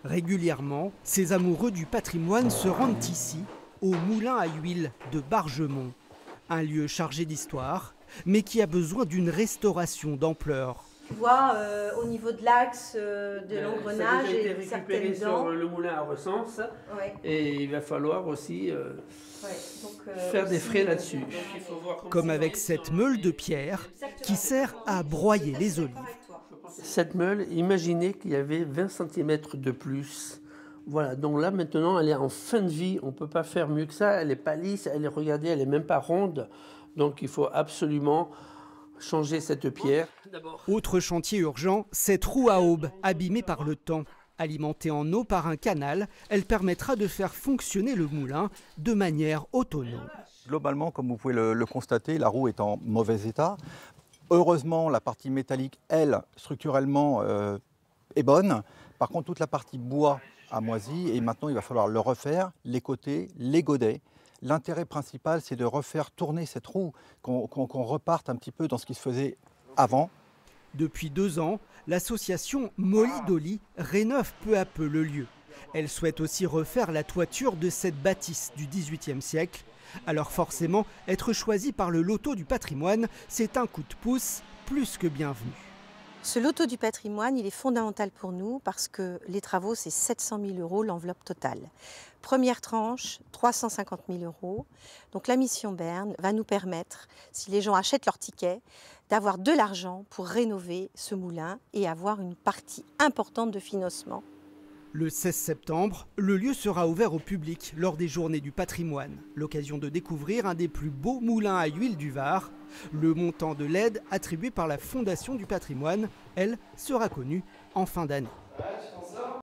Régulièrement, ces amoureux du patrimoine se rendent ici, au moulin à huile de Bargemont. Un lieu chargé d'histoire, mais qui a besoin d'une restauration d'ampleur. Tu vois, au niveau de l'axe de l'engrenage, ça a été récupéré sur le moulin à Recense, ouais. Et il va falloir aussi faire des frais là-dessus. Comme avec cette meule de pierre qui sert à broyer les olives. Cette meule, imaginez qu'il y avait 20 cm de plus. Voilà, donc là maintenant elle est en fin de vie, on ne peut pas faire mieux que ça, elle n'est pas lisse, regardez, elle n'est même pas ronde, donc il faut absolument changer cette pierre. Autre chantier urgent, cette roue à aube abîmée par le temps. Alimentée en eau par un canal, elle permettra de faire fonctionner le moulin de manière autonome. Globalement, comme vous pouvez le constater, la roue est en mauvais état. Heureusement, la partie métallique, elle, structurellement, est bonne. Par contre, toute la partie bois a moisi et maintenant, il va falloir le refaire, les côtés, les godets. L'intérêt principal, c'est de refaire tourner cette roue, qu'on reparte un petit peu dans ce qui se faisait avant. Depuis 2 ans, l'association Molly Dolly rénove peu à peu le lieu. Elle souhaite aussi refaire la toiture de cette bâtisse du XVIIIe siècle. Alors forcément, être choisi par le loto du patrimoine, c'est un coup de pouce plus que bienvenu. Ce loto du patrimoine, il est fondamental pour nous parce que les travaux, c'est 700 000 € l'enveloppe totale. Première tranche, 350 000 €. Donc la mission Berne va nous permettre, si les gens achètent leur ticket, d'avoir de l'argent pour rénover ce moulin et avoir une partie importante de financement. Le 16 septembre, le lieu sera ouvert au public lors des Journées du patrimoine. L'occasion de découvrir un des plus beaux moulins à huile du Var. Le montant de l'aide attribué par la Fondation du patrimoine, elle, sera connu en fin d'année.